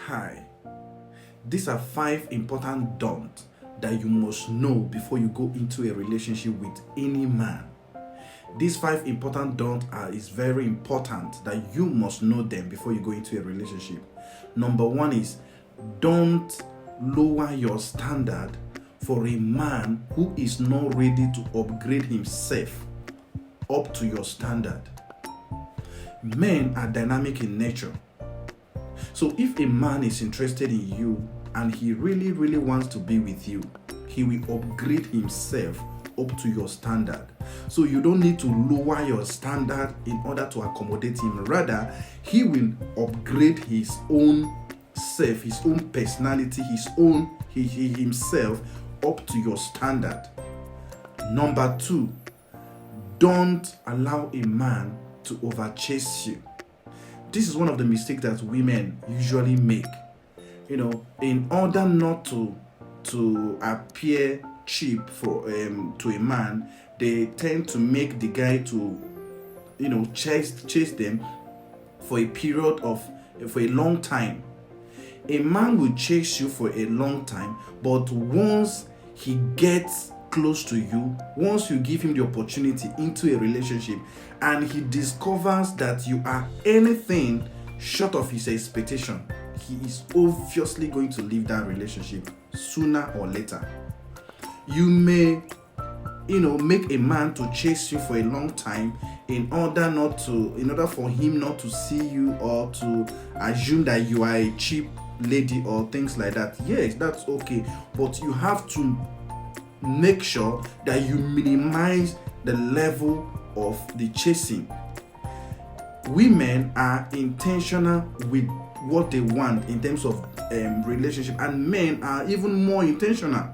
Hi. These are 5 important don'ts that you must know before you go into a relationship with any man. These 5 important don'ts is very important that you must know them before you go into a relationship. Number 1 is don't lower your standard for a man who is not ready to upgrade himself up to your standard. Men are dynamic in nature. So if a man is interested in you and he really wants to be with you, he will upgrade himself up to your standard. So you don't need to lower your standard in order to accommodate him. Rather, he will upgrade his own self, his own personality, himself up to your standard. Number 2, don't allow a man to overchase you. This is one of the mistakes that women usually make. In order not to appear cheap to a man, they tend to make the guy to chase them for a long time. A man will chase you for a long time, but once he gets close to you, once you give him the opportunity into a relationship and he discovers that you are anything short of his expectation, he is obviously going to leave that relationship sooner or later. You may make a man to chase you for a long time in order for him not to see you or to assume that you are a cheap lady or things like that. Yes, that's okay, but you have to make sure that you minimize the level of the chasing. Women are intentional with what they want in terms of relationship, and men are even more intentional.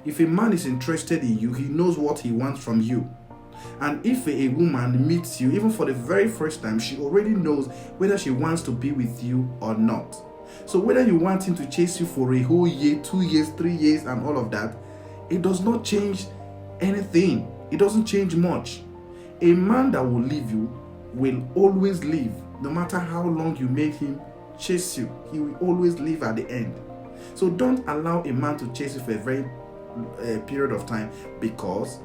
If a man is interested in you, he knows what he wants from you. And if a woman meets you, even for the very first time, she already knows whether she wants to be with you or not. So whether you want him to chase you for a whole year, 2 years, 3 years, and all of that, it does not change anything. It doesn't change much. A man that will leave you will always leave. No matter how long you make him chase you, he will always leave at the end. So don't allow a man to chase you for a very period of time, because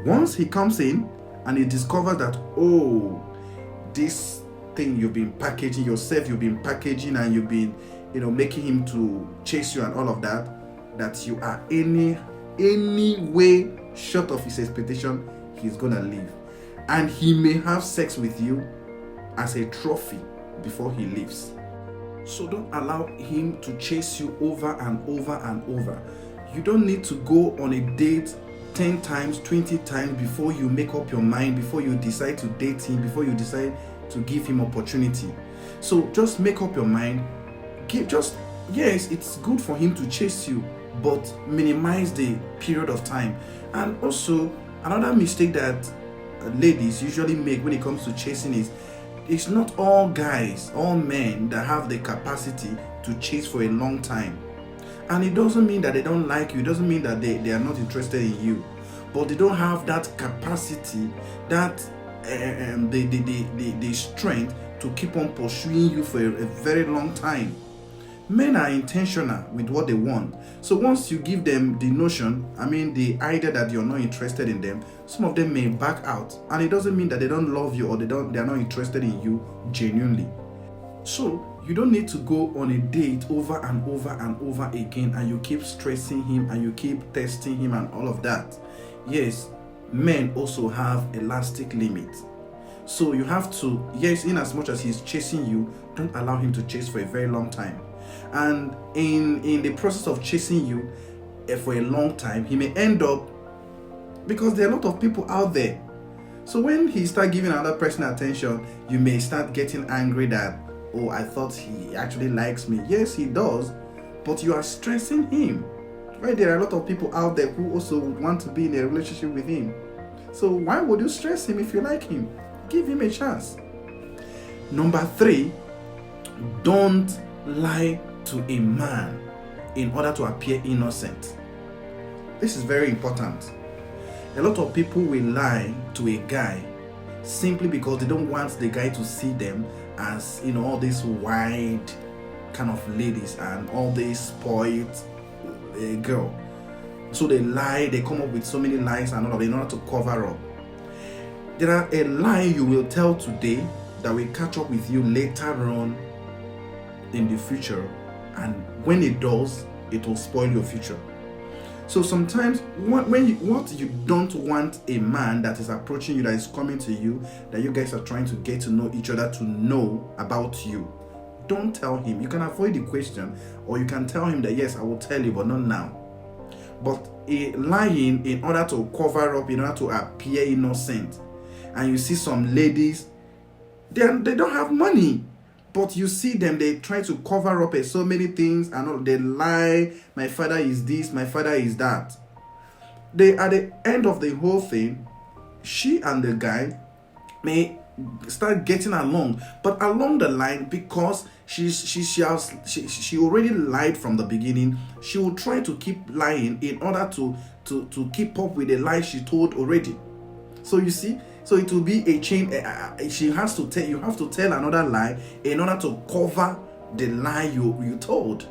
once he comes in and he discovers that, this thing you've been packaging yourself, you've been packaging and you've been making him to chase you and all of that, that you are any way short of his expectation, he's gonna leave. And he may have sex with you as a trophy before he leaves. So don't allow him to chase you over and over and over. You don't need to go on a date 10 times, 20 times before you make up your mind, before you decide to date him, before you decide to give him opportunity. So just make up your mind. Yes, it's good for him to chase you, but minimize the period of time. And also, another mistake that ladies usually make when it comes to chasing is, it's not all men that have the capacity to chase for a long time. And it doesn't mean that they don't like you, it doesn't mean that they are not interested in you, but they don't have that capacity, that the strength to keep on pursuing you for a very long time. Men are intentional with what they want. So once you give them the idea that you're not interested in them, some of them may back out. And it doesn't mean that they don't love you or they are not interested in you genuinely. So you don't need to go on a date over and over and over again and you keep stressing him and you keep testing him and all of that. Yes, men also have elastic limit. So you have to, in as much as he's chasing you, don't allow him to chase for a very long time. And in the process of chasing you for a long time, he may end up, because there are a lot of people out there. So when he starts giving another person attention, you may start getting angry that, I thought he actually likes me. Yes, he does, but you are stressing him. Right? There are a lot of people out there who also would want to be in a relationship with him. So why would you stress him if you like him? Give him a chance. Number 3, don't lie to a man in order to appear innocent. This is very important. A lot of people will lie to a guy simply because they don't want the guy to see them as all this wide kind of ladies and all these spoiled girl. So they lie, they come up with so many lies and all of it in order to cover up. There are a lie you will tell today that will catch up with you later on in the future, and when it does, it will spoil your future. So sometimes what you don't want a man that is approaching you, that is coming to you, that you guys are trying to get to know each other, to know about you, don't tell him. You can avoid the question, or you can tell him that yes, I will tell you, but not now. But lying in order to cover up, in order to appear innocent. And you see some ladies, they don't have money, but you see them, they try to cover up so many things and all. They lie, my father is this, my father is that. They, at the end of the whole thing, she and the guy may start getting along, but along the line, because she already lied from the beginning, she will try to keep lying in order to keep up with the lie she told already. So you see, so it will be a chain. She has to tell, you have to tell another lie in order to cover the lie you told.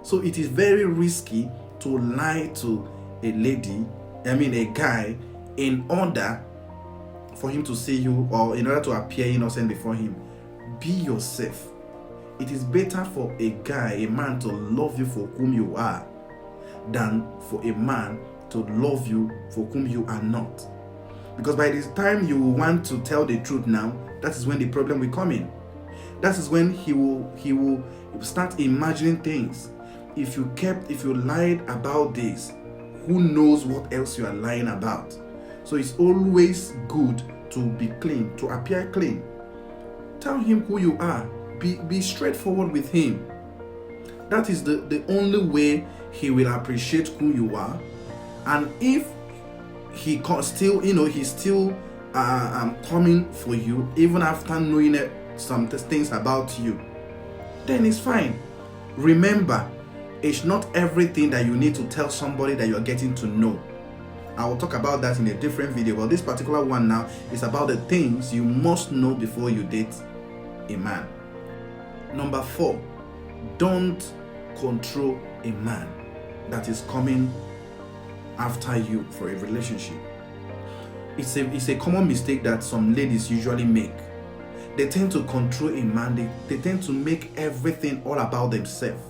So it is very risky to lie to a guy, in order for him to see you, or in order to appear innocent before him. Be yourself. It is better for a man to love you for whom you are, than for a man to love you for whom you are not. Because by this time you will want to tell the truth now, that is when the problem will come in. That is when he will start imagining things. If you lied about this, who knows what else you are lying about? So it's always good to be clean, to appear clean. Tell him who you are. Be straightforward with him. That is the only way he will appreciate who you are. And if he he's still coming for you even after knowing some things about you, then it's fine. Remember, it's not everything that you need to tell somebody that you're getting to know. I will talk about that in a different video, but this particular one now is about the things you must know before you date a man. Number 4, don't control a man that is coming after you for a relationship. It's a common mistake that some ladies usually make. They tend to control a man. They tend to make everything all about themselves.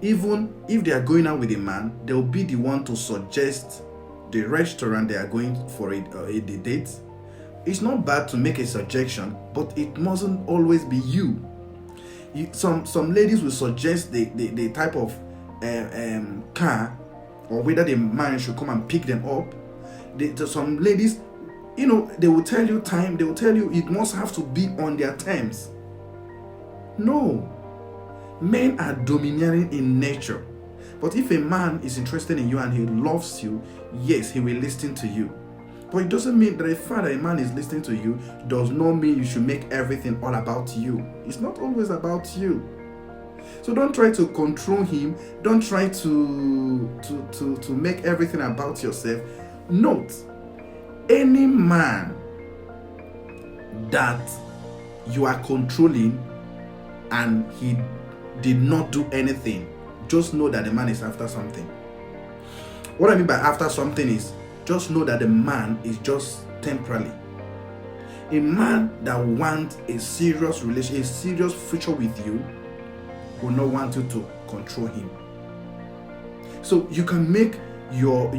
Even if they are going out with a man, they'll be the one to suggest the restaurant they are going for a date. It's not bad to make a suggestion, but it mustn't always be you. Some ladies will suggest the type of car, or whether the man should come and pick them up. Some ladies, they will tell you time, they will tell you it must have to be on their terms. No. Men are domineering in nature. But if a man is interested in you and he loves you, yes, he will listen to you. But it doesn't mean that the fact that a man is listening to you does not mean you should make everything all about you. It's not always about you. So don't try to control him. Don't try to make everything about yourself. Note, any man that you are controlling and he did not do anything, just know that the man is after something. What I mean by after something is, just know that the man is just temporarily. A man that wants a serious relationship, a serious future with you, will not want you to control him. So you can make your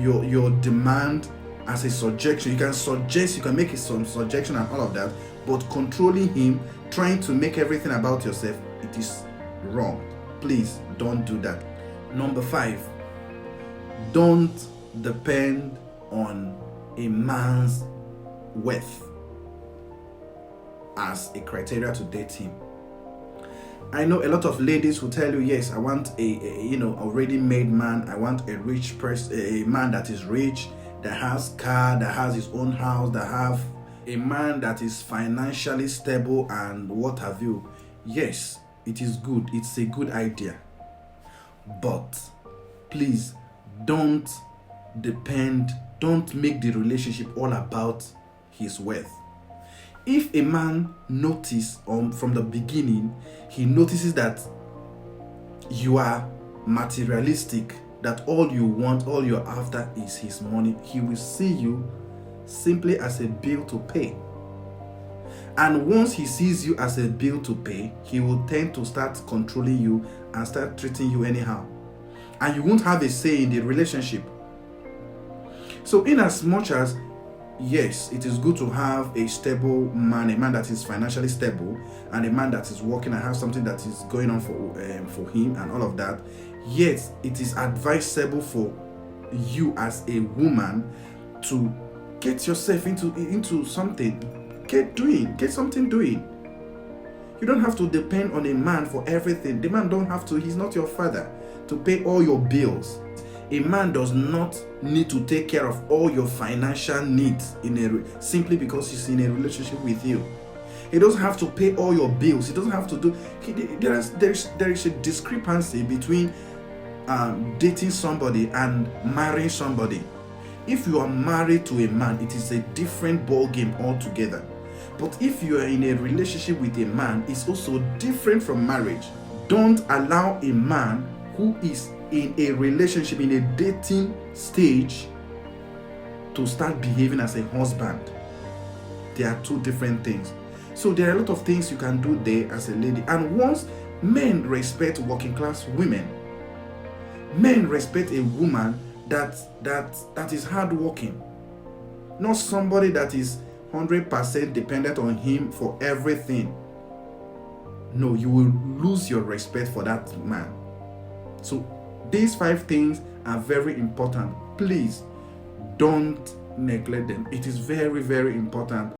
demand as a suggestion. You can suggest, you can make some suggestion and all of that, but controlling him, trying to make everything about yourself, it is wrong. Please don't do that. Number 5, don't depend on a man's worth as a criteria to date him. I know a lot of ladies who tell you, yes, I want a ready-made man. I want a rich person, a man that is rich, that has car, that has his own house, that have a man that is financially stable and what have you. Yes, it is good. It's a good idea. But please don't make the relationship all about his worth. If a man notices from the beginning, he notices that you are materialistic, that all you want, all you're after is his money, he will see you simply as a bill to pay. And once he sees you as a bill to pay, he will tend to start controlling you and start treating you anyhow. And you won't have a say in the relationship. So in as much as, yes, it is good to have a stable man, a man that is financially stable, and a man that is working and have something that is going on for him and all of that, yet it is advisable for you as a woman to get yourself into something. Get something doing. You don't have to depend on a man for everything. The man don't have to, he's not your father, to pay all your bills. A man does not need to take care of all your financial needs simply because he's in a relationship with you. He doesn't have to pay all your bills. He doesn't have to do. There is a discrepancy between dating somebody and marrying somebody. If you are married to a man, it is a different ball game altogether. But if you are in a relationship with a man, it's also different from marriage. Don't allow a man who is in a relationship, in a dating stage, to start behaving as a husband. They are two different things. So there are a lot of things you can do there as a lady. And once men respect working class women, men respect a woman that is hardworking, not somebody that is 100% dependent on him for everything. No, you will lose your respect for that man. So these 5 things are very important. Please don't neglect them. It is very, very important.